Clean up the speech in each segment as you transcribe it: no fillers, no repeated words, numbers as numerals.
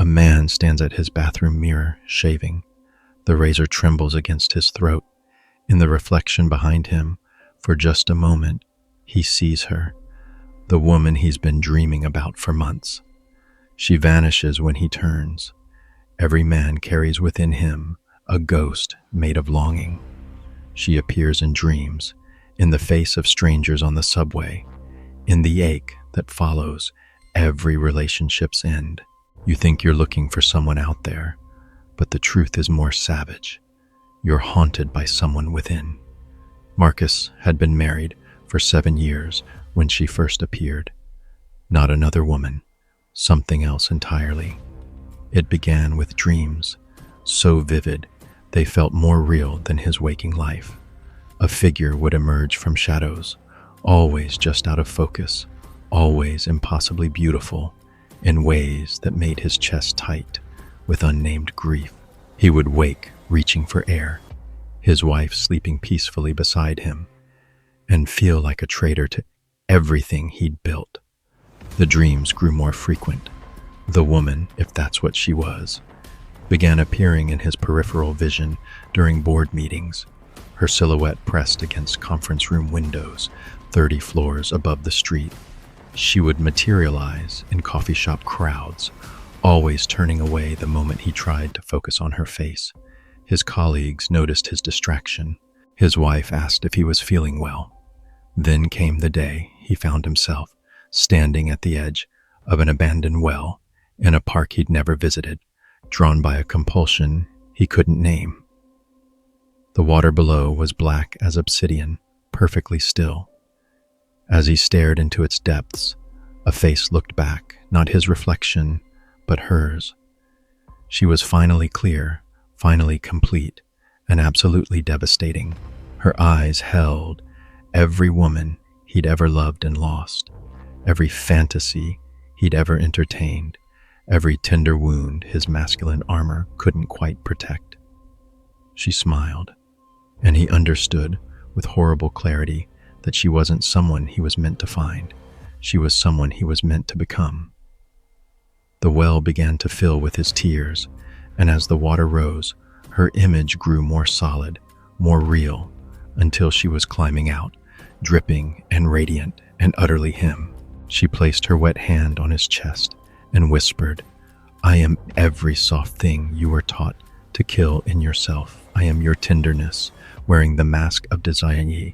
man stands at his bathroom mirror, shaving. The razor trembles against his throat. In the reflection behind him, for just a moment, he sees her, the woman he's been dreaming about for months. She vanishes when he turns. Every man carries within him a ghost made of longing. She appears in dreams, in the face of strangers on the subway, in the ache that follows every relationship's end. You think you're looking for someone out there, but the truth is more savage. You're haunted by someone within. Marcus had been married for 7 years when she first appeared. Not another woman, something else entirely. It began with dreams, so vivid they felt more real than his waking life. A figure would emerge from shadows, always just out of focus, always impossibly beautiful, in ways that made his chest tight with unnamed grief. He would wake, reaching for air, his wife sleeping peacefully beside him, and feel like a traitor to everything he'd built. The dreams grew more frequent. The woman, if that's what she was, began appearing in his peripheral vision during board meetings, her silhouette pressed against conference room windows 30 floors above the street. She would materialize in coffee shop crowds, always turning away the moment he tried to focus on her face. His colleagues noticed his distraction. His wife asked if he was feeling well. Then came the day he found himself standing at the edge of an abandoned well in a park he'd never visited, drawn by a compulsion he couldn't name. The water below was black as obsidian, perfectly still. As he stared into its depths, a face looked back, not his reflection, but hers. She was finally clear, finally complete, and absolutely devastating. Her eyes held every woman he'd ever loved and lost, every fantasy he'd ever entertained, every tender wound his masculine armor couldn't quite protect. She smiled, and he understood with horrible clarity that she wasn't someone he was meant to find. She was someone he was meant to become. The well began to fill with his tears, and as the water rose, her image grew more solid, more real, until she was climbing out, dripping and radiant and utterly him. She placed her wet hand on his chest and whispered, "I am every soft thing you were taught to kill in yourself. I am your tenderness, wearing the mask of desire.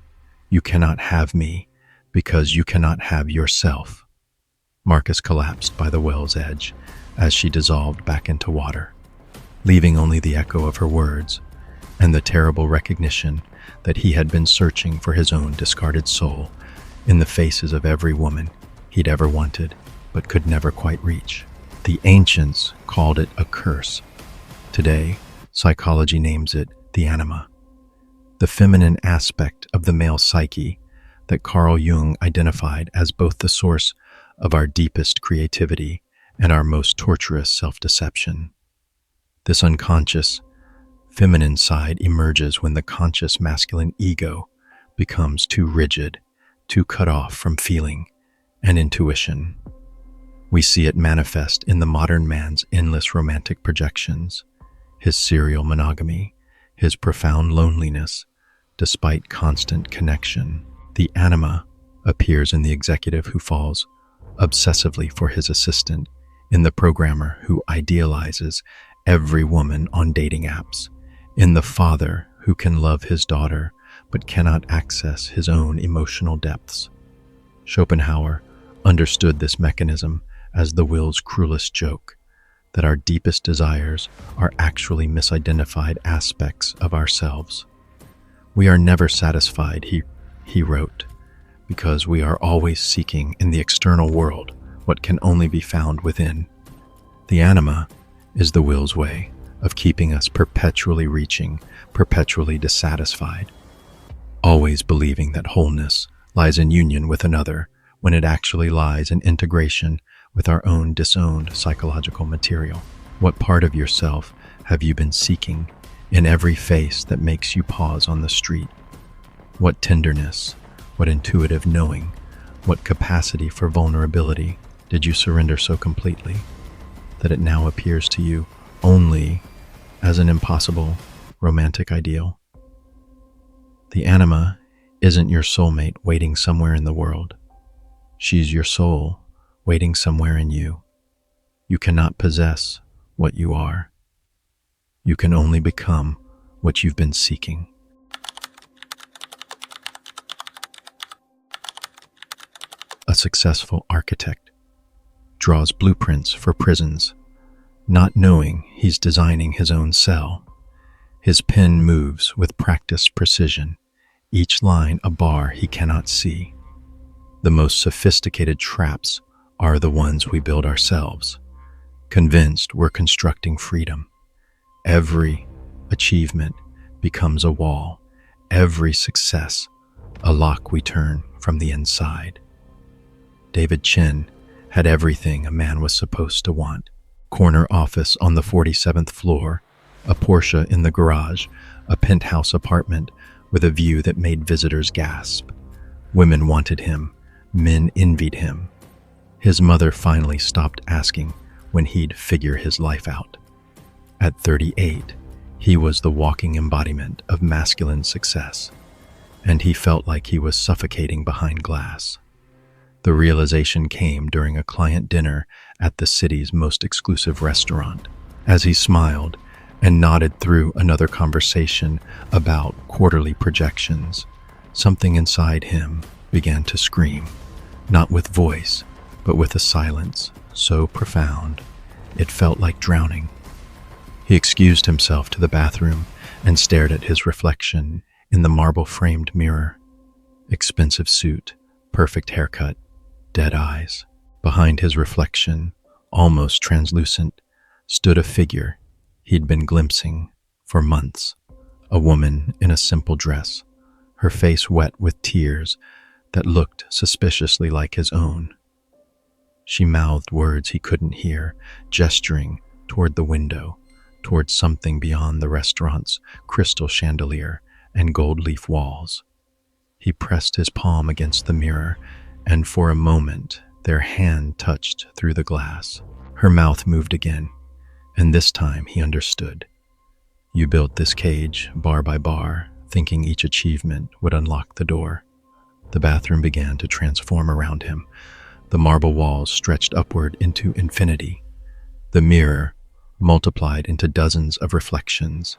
You cannot have me because you cannot have yourself." Marcus collapsed by the well's edge as she dissolved back into water, leaving only the echo of her words and the terrible recognition that he had been searching for his own discarded soul in the faces of every woman he'd ever wanted but could never quite reach. The ancients called it a curse. Today, psychology names it the anima, the feminine aspect of the male psyche that Carl Jung identified as both the source of our deepest creativity and our most torturous self-deception. This unconscious, feminine side emerges when the conscious masculine ego becomes too rigid, too cut off from feeling and intuition. We see it manifest in the modern man's endless romantic projections, his serial monogamy, his profound loneliness, despite constant connection. The anima appears in the executive who falls obsessively for his assistant, in the programmer who idealizes every woman on dating apps, in the father who can love his daughter but cannot access his own emotional depths. Schopenhauer understood this mechanism as the will's cruelest joke, that our deepest desires are actually misidentified aspects of ourselves. We are never satisfied, he wrote, because we are always seeking in the external world what can only be found within. The anima is the will's way of keeping us perpetually reaching, perpetually dissatisfied, always believing that wholeness lies in union with another when it actually lies in integration with our own disowned psychological material. What part of yourself have you been seeking in every face that makes you pause on the street? What tenderness, what intuitive knowing, what capacity for vulnerability did you surrender so completely? that it now appears to you only as an impossible romantic ideal. The anima isn't your soulmate waiting somewhere in the world. She's your soul waiting somewhere in you. You cannot possess what you are. You can only become what you've been seeking. A successful architect draws blueprints for prisons, not knowing he's designing his own cell. His pen moves with practiced precision, each line a bar he cannot see. The most sophisticated traps are the ones we build ourselves, convinced we're constructing freedom. Every achievement becomes a wall, every success a lock we turn from the inside. David Chin had everything a man was supposed to want. Corner office on the 47th floor, a Porsche in the garage, a penthouse apartment with a view that made visitors gasp. Women wanted him, men envied him. His mother finally stopped asking when he'd figure his life out. At 38, he was the walking embodiment of masculine success, and he felt like he was suffocating behind glass. The realization came during a client dinner at the city's most exclusive restaurant. As he smiled and nodded through another conversation about quarterly projections, something inside him began to scream, not with voice, but with a silence so profound it felt like drowning. He excused himself to the bathroom and stared at his reflection in the marble-framed mirror. Expensive suit, perfect haircut, dead eyes. Behind his reflection, almost translucent, stood a figure he'd been glimpsing for months. A woman in a simple dress, her face wet with tears that looked suspiciously like his own. She mouthed words he couldn't hear, gesturing toward the window, toward something beyond the restaurant's crystal chandelier and gold leaf walls. He pressed his palm against the mirror, and for a moment their hand touched through the glass. Her mouth moved again, and this time he understood. You built this cage bar by bar, thinking each achievement would unlock the door. The bathroom began to transform around him. The marble walls stretched upward into infinity. The mirror multiplied into dozens of reflections,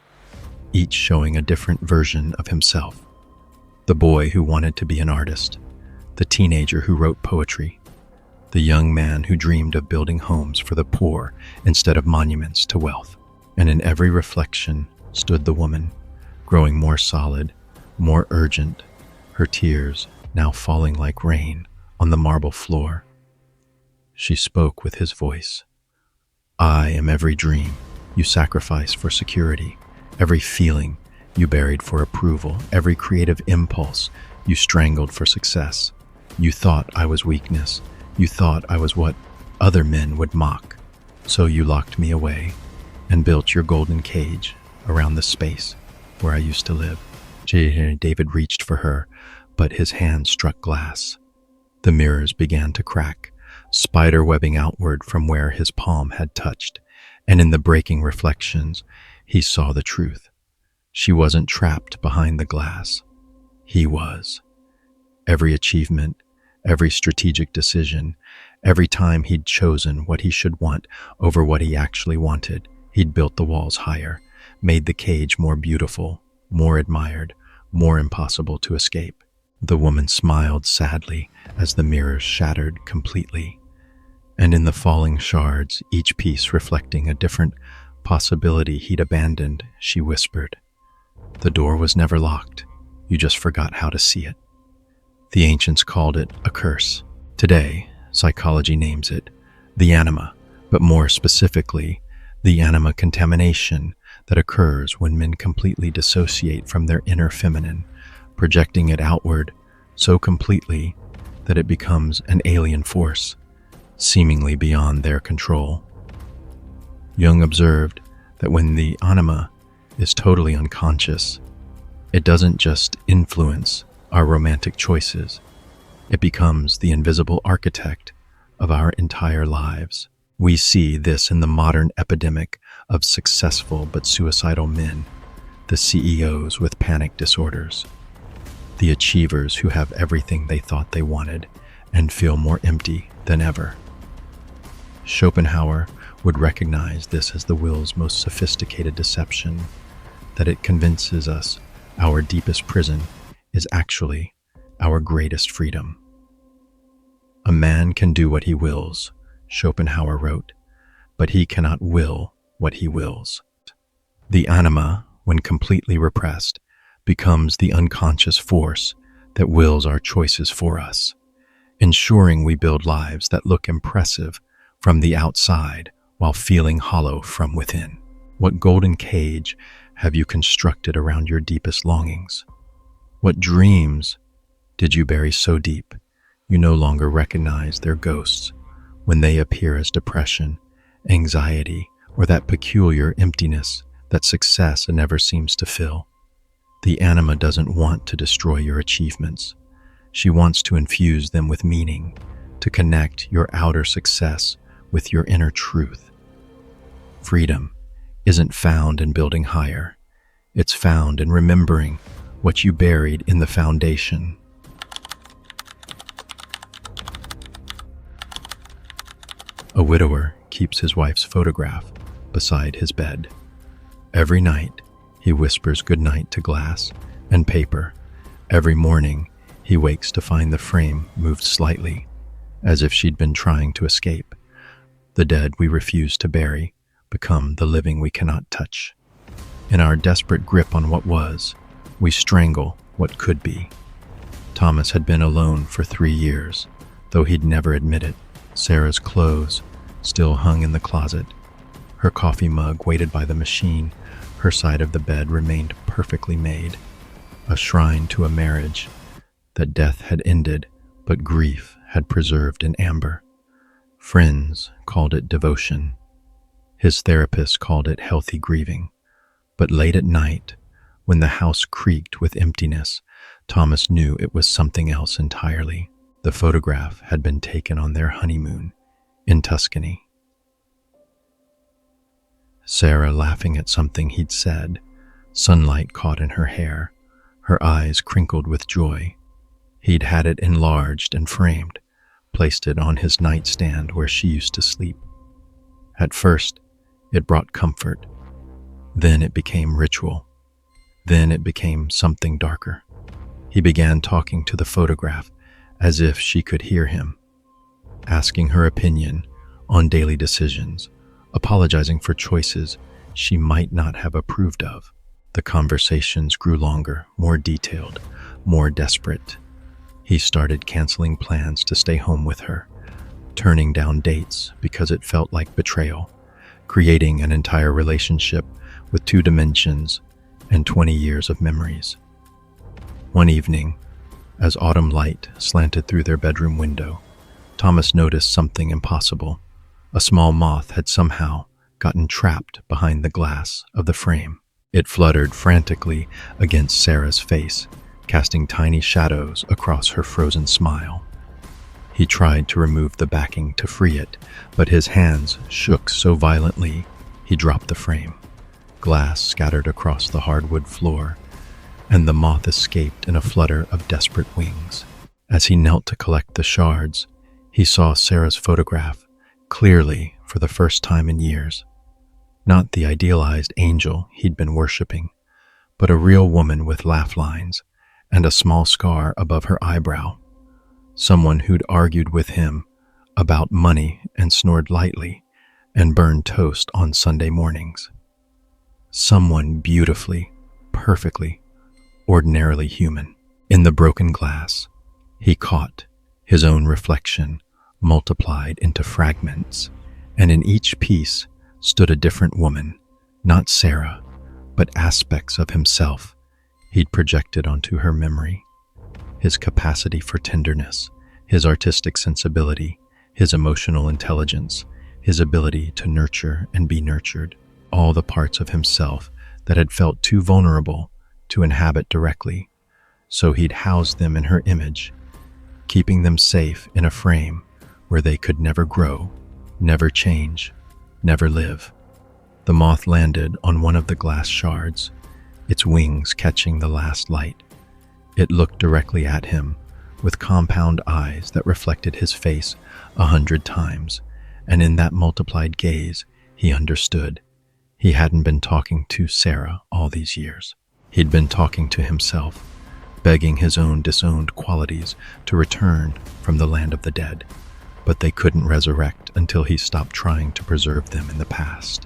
each showing a different version of himself. The boy who wanted to be an artist, the teenager who wrote poetry, the young man who dreamed of building homes for the poor instead of monuments to wealth. And in every reflection stood the woman, growing more solid, more urgent, her tears now falling like rain on the marble floor. She spoke with his voice. I am every dream you sacrificed for security, every feeling you buried for approval, every creative impulse you strangled for success. You thought I was weakness. You thought I was what other men would mock. So you locked me away and built your golden cage around the space where I used to live. David reached for her, but his hand struck glass. The mirrors began to crack, spider webbing outward from where his palm had touched, and in the breaking reflections, he saw the truth. She wasn't trapped behind the glass. He was. Every achievement, every strategic decision, every time he'd chosen what he should want over what he actually wanted, he'd built the walls higher, made the cage more beautiful, more admired, more impossible to escape. The woman smiled sadly as the mirrors shattered completely, and in the falling shards, each piece reflecting a different possibility he'd abandoned, she whispered, "The door was never locked. You just forgot how to see it." The ancients called it a curse. Today, psychology names it the anima, but more specifically, the anima contamination that occurs when men completely dissociate from their inner feminine, projecting it outward so completely that it becomes an alien force, seemingly beyond their control. Jung observed that when the anima is totally unconscious, it doesn't just influence our romantic choices, it becomes the invisible architect of our entire lives. We see this in the modern epidemic of successful but suicidal men, the CEOs with panic disorders, the achievers who have everything they thought they wanted and feel more empty than ever. Schopenhauer would recognize this as the will's most sophisticated deception, that it convinces us our deepest prison is actually our greatest freedom. A man can do what he wills, Schopenhauer wrote, but he cannot will what he wills. The anima, when completely repressed, becomes the unconscious force that wills our choices for us, ensuring we build lives that look impressive from the outside while feeling hollow from within. What golden cage have you constructed around your deepest longings? What dreams did you bury so deep you no longer recognize their ghosts when they appear as depression, anxiety, or that peculiar emptiness that success never seems to fill? The anima doesn't want to destroy your achievements. She wants to infuse them with meaning, to connect your outer success with your inner truth. Freedom isn't found in building higher. It's found in remembering what you buried in the foundation. A widower keeps his wife's photograph beside his bed. Every night, he whispers goodnight to glass and paper. Every morning, he wakes to find the frame moved slightly, as if she'd been trying to escape. The dead we refuse to bury become the living we cannot touch. In our desperate grip on what was, we strangle what could be. Thomas had been alone for 3 years, though he'd never admit it. Sarah's clothes still hung in the closet. Her coffee mug waited by the machine. Her side of the bed remained perfectly made, a shrine to a marriage that death had ended, but grief had preserved in amber. Friends called it devotion. His therapist called it healthy grieving. But late at night, when the house creaked with emptiness, Thomas knew it was something else entirely. The photograph had been taken on their honeymoon in Tuscany. Sarah laughing at something he'd said, sunlight caught in her hair, her eyes crinkled with joy. He'd had it enlarged and framed, placed it on his nightstand where she used to sleep. At first, it brought comfort. Then it became ritual. Then it became something darker. He began talking to the photograph as if she could hear him, asking her opinion on daily decisions, apologizing for choices she might not have approved of. The conversations grew longer, more detailed, more desperate. He started canceling plans to stay home with her, turning down dates because it felt like betrayal, creating an entire relationship with 2 dimensions and 20 years of memories. One evening, as autumn light slanted through their bedroom window, Thomas noticed something impossible. A small moth had somehow gotten trapped behind the glass of the frame. It fluttered frantically against Sarah's face, casting tiny shadows across her frozen smile. He tried to remove the backing to free it, but his hands shook so violently he dropped the frame. Glass scattered across the hardwood floor, and the moth escaped in a flutter of desperate wings. As he knelt to collect the shards, he saw Sarah's photograph clearly for the first time in years. Not the idealized angel he'd been worshiping, but a real woman with laugh lines and a small scar above her eyebrow. Someone who'd argued with him about money and snored lightly and burned toast on Sunday mornings. Someone beautifully, perfectly, ordinarily human. In the broken glass, he caught his own reflection multiplied into fragments, and in each piece stood a different woman, not Sarah, but aspects of himself he'd projected onto her memory. His capacity for tenderness, his artistic sensibility, his emotional intelligence, his ability to nurture and be nurtured, all the parts of himself that had felt too vulnerable to inhabit directly, so he'd housed them in her image, keeping them safe in a frame where they could never grow never change, never live. The moth landed on one of the glass shards, its wings catching the last light. It looked directly at him, with compound eyes that reflected his face 100 times, and in that multiplied gaze, he understood. He hadn't been talking to Sarah all these years. He'd been talking to himself, begging his own disowned qualities to return from the land of the dead, but they couldn't resurrect until he stopped trying to preserve them in the past.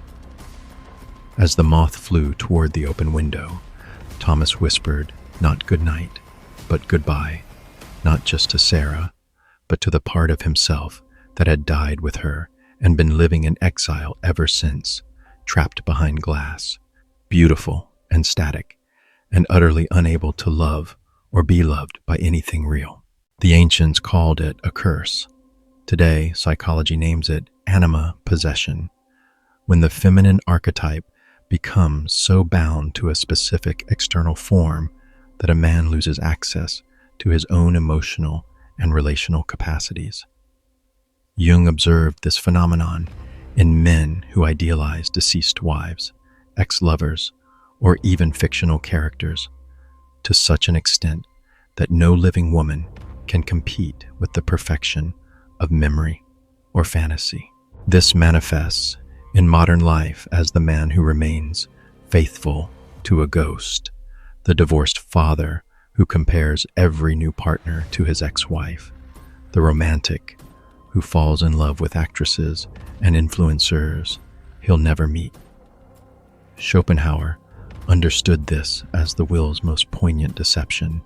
As the moth flew toward the open window, Thomas whispered, not good night, but goodbye, not just to Sarah, but to the part of himself that had died with her and been living in exile ever since, trapped behind glass, beautiful and static, and utterly unable to love or be loved by anything real. The ancients called it a curse. Today, psychology names it anima possession, when the feminine archetype becomes so bound to a specific external form that a man loses access to his own emotional and relational capacities. Jung observed this phenomenon in men who idealize deceased wives, ex-lovers, or even fictional characters, to such an extent that no living woman can compete with the perfection of memory or fantasy. This manifests in modern life as the man who remains faithful to a ghost, the divorced father who compares every new partner to his ex-wife, the romantic who falls in love with actresses and influencers he'll never meet. Schopenhauer understood this as the will's most poignant deception,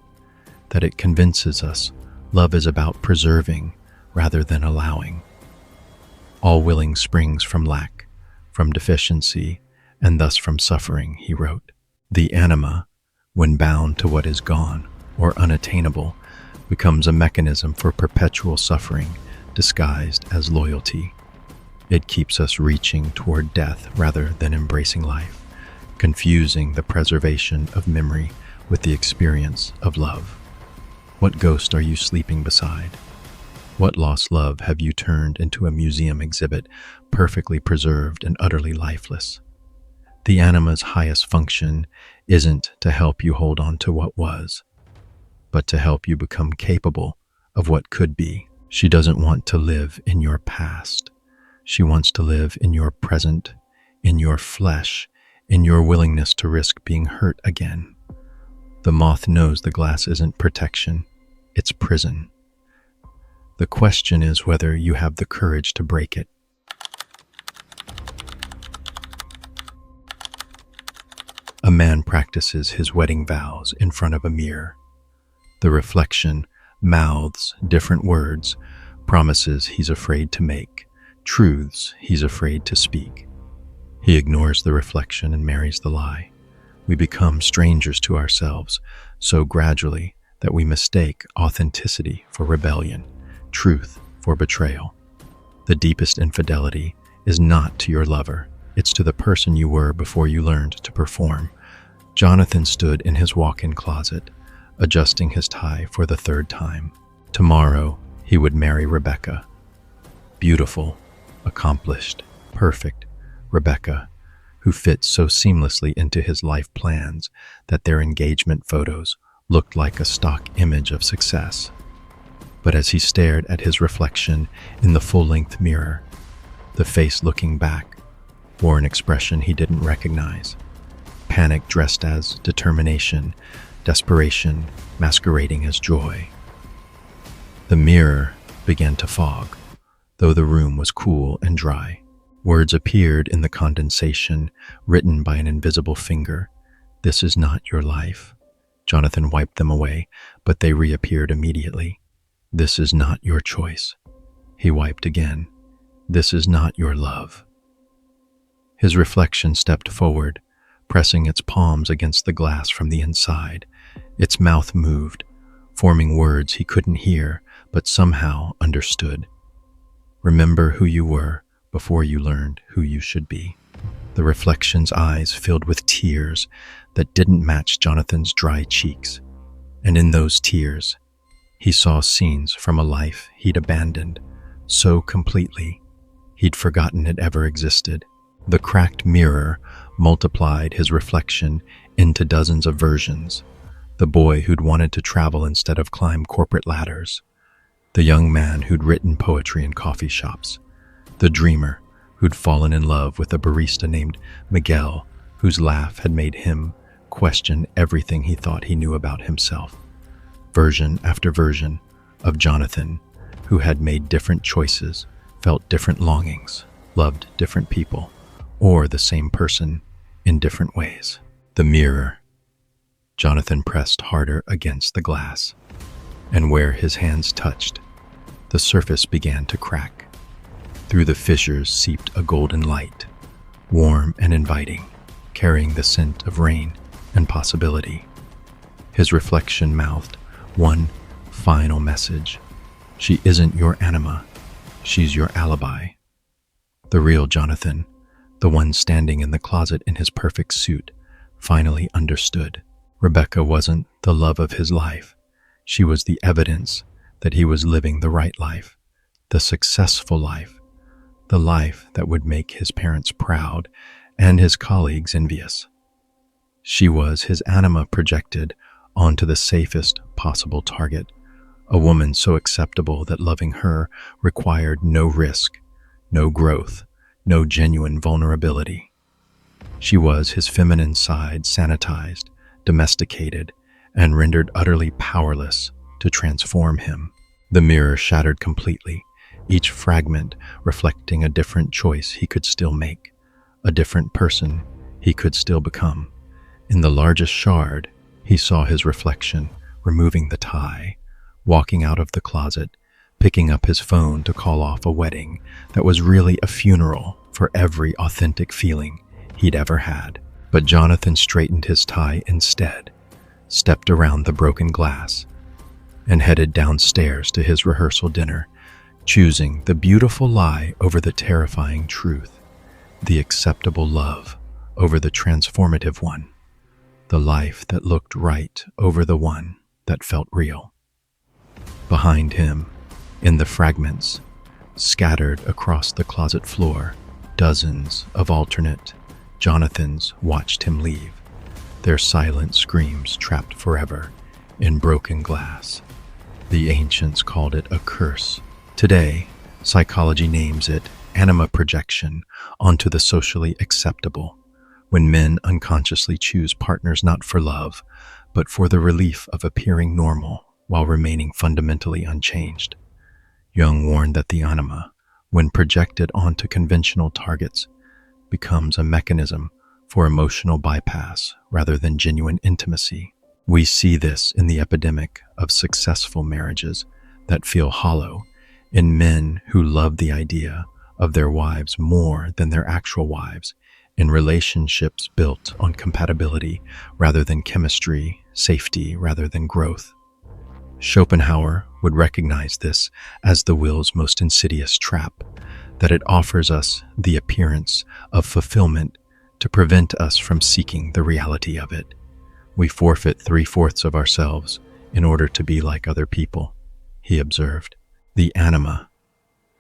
that it convinces us love is about preserving rather than allowing. All willing springs from lack, from deficiency, and thus from suffering, he wrote. The anima, when bound to what is gone or unattainable, becomes a mechanism for perpetual suffering disguised as loyalty. It keeps us reaching toward death rather than embracing life, confusing the preservation of memory with the experience of love. What ghost are you sleeping beside? What lost love have you turned into a museum exhibit, perfectly preserved and utterly lifeless? The anima's highest function isn't to help you hold on to what was, but to help you become capable of what could be. She doesn't want to live in your past. She wants to live in your present, in your flesh, in your willingness to risk being hurt again. The moth knows the glass isn't protection, it's prison. The question is whether you have the courage to break it. A man practices his wedding vows in front of a mirror. The reflection mouths different words, promises he's afraid to make, truths he's afraid to speak. He ignores the reflection and marries the lie. We become strangers to ourselves so gradually that we mistake authenticity for rebellion, truth for betrayal. The deepest infidelity is not to your lover, it's to the person you were before you learned to perform. Jonathan stood in his walk-in closet, adjusting his tie for the 3rd time. Tomorrow, he would marry Rebecca. Beautiful, accomplished, perfect Rebecca, who fit so seamlessly into his life plans that their engagement photos looked like a stock image of success. But as he stared at his reflection in the full-length mirror, the face looking back wore an expression he didn't recognize. Panic dressed as determination, desperation masquerading as joy. The mirror began to fog, though the room was cool and dry. Words appeared in the condensation, written by an invisible finger. This is not your life. Jonathan wiped them away, but they reappeared immediately. This is not your choice. He wiped again. This is not your love. His reflection stepped forward, pressing its palms against the glass from the inside. Its mouth moved, forming words he couldn't hear, but somehow understood. Remember who you were before you learned who you should be. The reflection's eyes filled with tears that didn't match Jonathan's dry cheeks, and in those tears, he saw scenes from a life he'd abandoned so completely He'd forgotten it ever existed. The cracked mirror multiplied his reflection into dozens of versions. The boy who'd wanted to travel instead of climb corporate ladders. The young man who'd written poetry in coffee shops. The dreamer who'd fallen in love with a barista named Miguel, whose laugh had made him question everything he thought he knew about himself. Version after version of Jonathan, who had made different choices, felt different longings, loved different people, or the same person in different ways. The mirror. Jonathan pressed harder against the glass, and where his hands touched, the surface began to crack. Through the fissures seeped a golden light, warm and inviting, carrying the scent of rain and possibility. His reflection mouthed one final message. She isn't your anima, she's your alibi. The real Jonathan, the one standing in the closet in his perfect suit, finally understood. Rebecca wasn't the love of his life. She was the evidence that he was living the right life, the successful life, the life that would make his parents proud and his colleagues envious. She was his anima projected onto the safest possible target, a woman so acceptable that loving her required no risk, no growth, no genuine vulnerability. She was his feminine side sanitized, domesticated, and rendered utterly powerless to transform him. The mirror shattered completely, each fragment reflecting a different choice he could still make, a different person he could still become. In the largest shard, he saw his reflection, removing the tie, walking out of the closet, picking up his phone to call off a wedding that was really a funeral for every authentic feeling he'd ever had. But Jonathan straightened his tie instead, stepped around the broken glass, and headed downstairs to his rehearsal dinner, choosing the beautiful lie over the terrifying truth, the acceptable love over the transformative one, the life that looked right over the one that felt real. Behind him, in the fragments, scattered across the closet floor, dozens of alternate Jonathans watched him leave, their silent screams trapped forever in broken glass. The ancients called it a curse. Today, psychology names it anima projection onto the socially acceptable, when men unconsciously choose partners not for love, but for the relief of appearing normal while remaining fundamentally unchanged. Jung warned that the anima, when projected onto conventional targets, becomes a mechanism for emotional bypass rather than genuine intimacy. We see this in the epidemic of successful marriages that feel hollow, in men who love the idea of their wives more than their actual wives, in relationships built on compatibility rather than chemistry, safety rather than growth. Schopenhauer would recognize this as the will's most insidious trap, that it offers us the appearance of fulfillment to prevent us from seeking the reality of it. We forfeit 3/4 of ourselves in order to be like other people, he observed. The anima,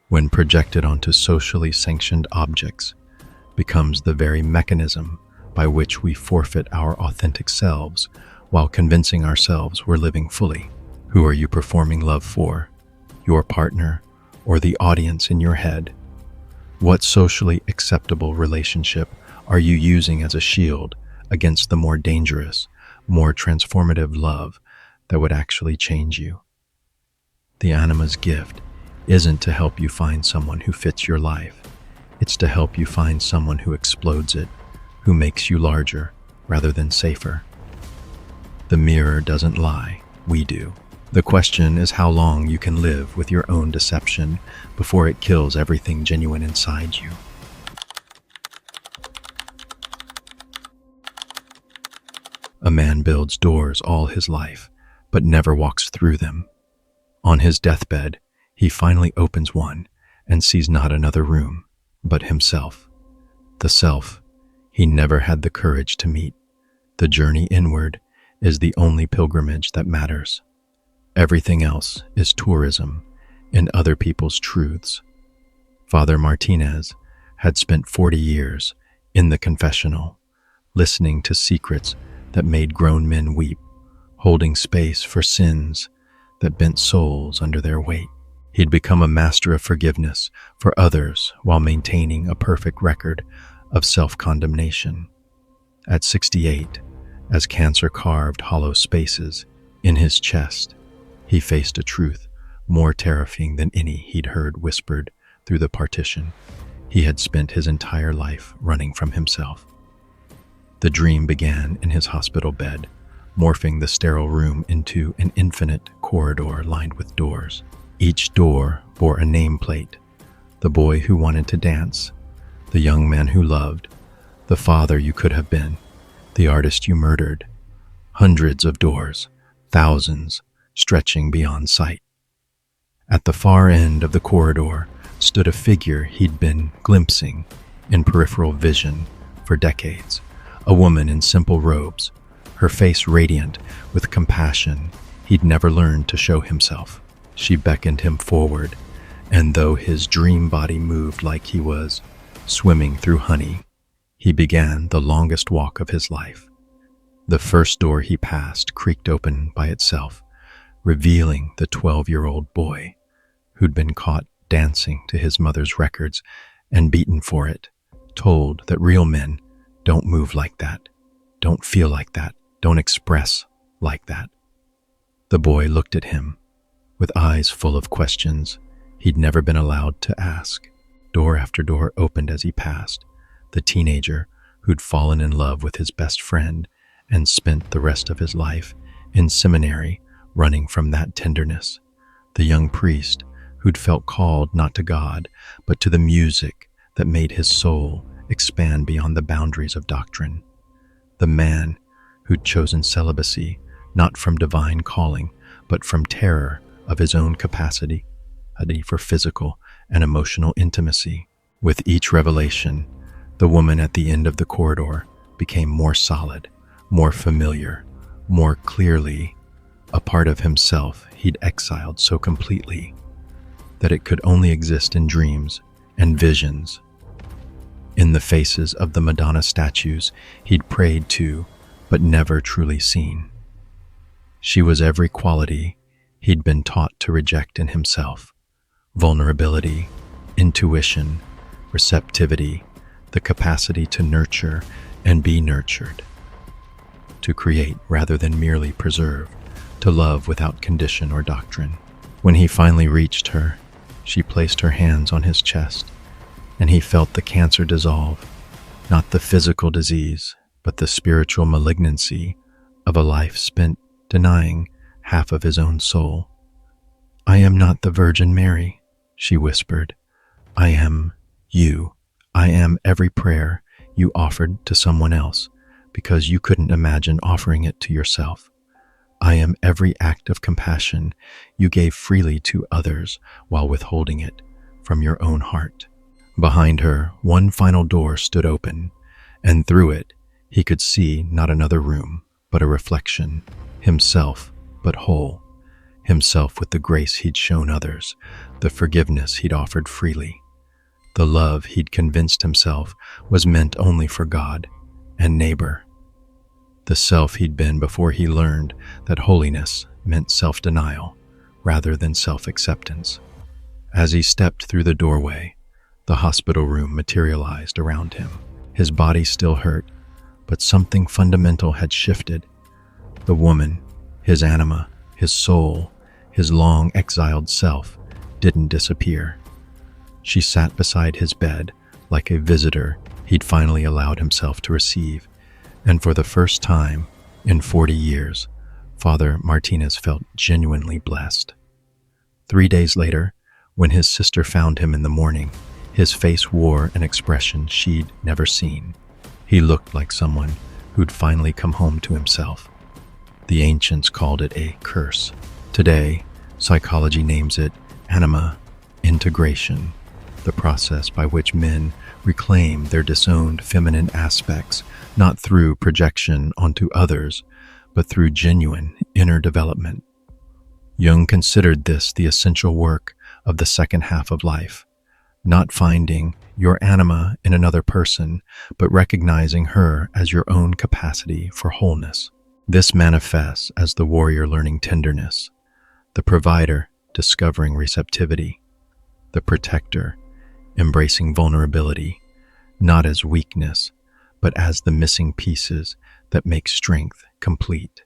when projected onto socially sanctioned objects, becomes the very mechanism by which we forfeit our authentic selves while convincing ourselves we're living fully. Who are you performing love for? Your partner or the audience in your head? What socially acceptable relationship are you using as a shield against the more dangerous, more transformative love that would actually change you? The anima's gift isn't to help you find someone who fits your life. It's to help you find someone who explodes it, who makes you larger rather than safer. The mirror doesn't lie, we do. The question is how long you can live with your own deception before it kills everything genuine inside you. A man builds doors all his life, but never walks through them. On his deathbed, he finally opens one and sees not another room, but himself. The self he never had the courage to meet. The journey inward is the only pilgrimage that matters. Everything else is tourism in other people's truths. Father Martinez had spent 40 years in the confessional, listening to secrets that made grown men weep, holding space for sins that bent souls under their weight. He'd become a master of forgiveness for others while maintaining a perfect record of self-condemnation. At 68, as cancer carved hollow spaces in his chest, he faced a truth more terrifying than any he'd heard whispered through the partition. He had spent his entire life running from himself. The dream began in his hospital bed, morphing the sterile room into an infinite corridor lined with doors. Each door bore a nameplate: the boy who wanted to dance, the young man who loved, the father you could have been, the artist you murdered. Hundreds of doors, thousands, stretching beyond sight. At the far end of the corridor stood a figure he'd been glimpsing in peripheral vision for decades, a woman in simple robes, her face radiant with compassion he'd never learned to show himself. She beckoned him forward, and though his dream body moved like he was swimming through honey, he began the longest walk of his life. The first door he passed creaked open by itself, revealing the 12-year-old boy who'd been caught dancing to his mother's records and beaten for it, told that real men don't move like that, don't feel like that, don't express like that. The boy looked at him with eyes full of questions he'd never been allowed to ask. Door after door opened as he passed. The teenager who'd fallen in love with his best friend and spent the rest of his life in seminary running from that tenderness. The young priest who'd felt called not to God, but to the music that made his soul expand beyond the boundaries of doctrine. The man who'd chosen celibacy not from divine calling, but from terror of his own capacity for physical and emotional intimacy. With each revelation, the woman at the end of the corridor became more solid, more familiar, more clearly a part of himself he'd exiled so completely that it could only exist in dreams and visions. In the faces of the Madonna statues he'd prayed to but never truly seen. She was every quality he'd been taught to reject in himself: vulnerability, intuition, receptivity, the capacity to nurture and be nurtured, to create rather than merely preserve, to love without condition or doctrine. When he finally reached her, she placed her hands on his chest, and he felt the cancer dissolve, not the physical disease, but the spiritual malignancy of a life spent denying half of his own soul. "I am not the Virgin Mary," she whispered. "I am you. I am every prayer you offered to someone else because you couldn't imagine offering it to yourself. I am every act of compassion you gave freely to others while withholding it from your own heart." Behind her, one final door stood open, and through it, he could see not another room, but a reflection, himself, but whole, himself with the grace he'd shown others, the forgiveness he'd offered freely, the love he'd convinced himself was meant only for God and neighbor, the self he'd been before he learned that holiness meant self-denial rather than self-acceptance. As he stepped through the doorway, the hospital room materialized around him. His body still hurt, but something fundamental had shifted. The woman, his anima, his soul, his long exiled self, didn't disappear. She sat beside his bed like a visitor he'd finally allowed himself to receive, and for the first time in 40 years, Father Martinez felt genuinely blessed. 3 days later, when his sister found him in the morning, his face wore an expression she'd never seen. He looked like someone who'd finally come home to himself. The ancients called it a curse. Today, psychology names it anima integration, the process by which men reclaim their disowned feminine aspects, not through projection onto others, but through genuine inner development. Jung considered this the essential work of the second half of life, not finding your anima in another person, but recognizing her as your own capacity for wholeness. This manifests as the warrior learning tenderness, the provider discovering receptivity, the protector embracing vulnerability, not as weakness, but as the missing pieces that make strength complete.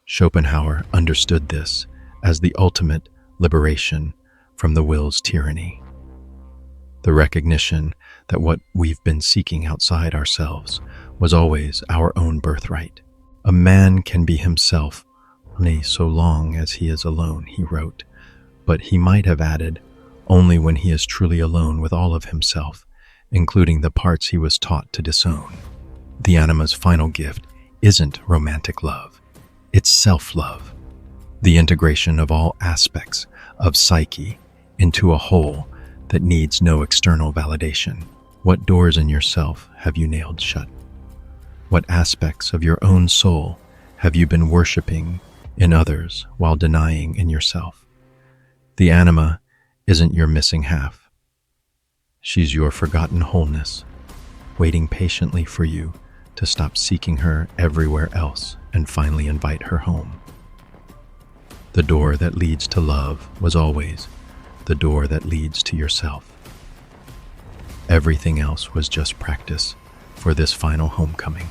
Schopenhauer understood this as the ultimate liberation from the will's tyranny. The recognition that what we've been seeking outside ourselves was always our own birthright. A man can be himself only so long as he is alone, he wrote, but he might have added, only when he is truly alone with all of himself, including the parts he was taught to disown. The anima's final gift isn't romantic love, it's self-love, the integration of all aspects of psyche into a whole that needs no external validation. What doors in yourself have you nailed shut? What aspects of your own soul have you been worshiping in others while denying in yourself? The anima isn't your missing half. She's your forgotten wholeness, waiting patiently for you to stop seeking her everywhere else and finally invite her home. The door that leads to love was always the door that leads to yourself. Everything else was just practice for this final homecoming.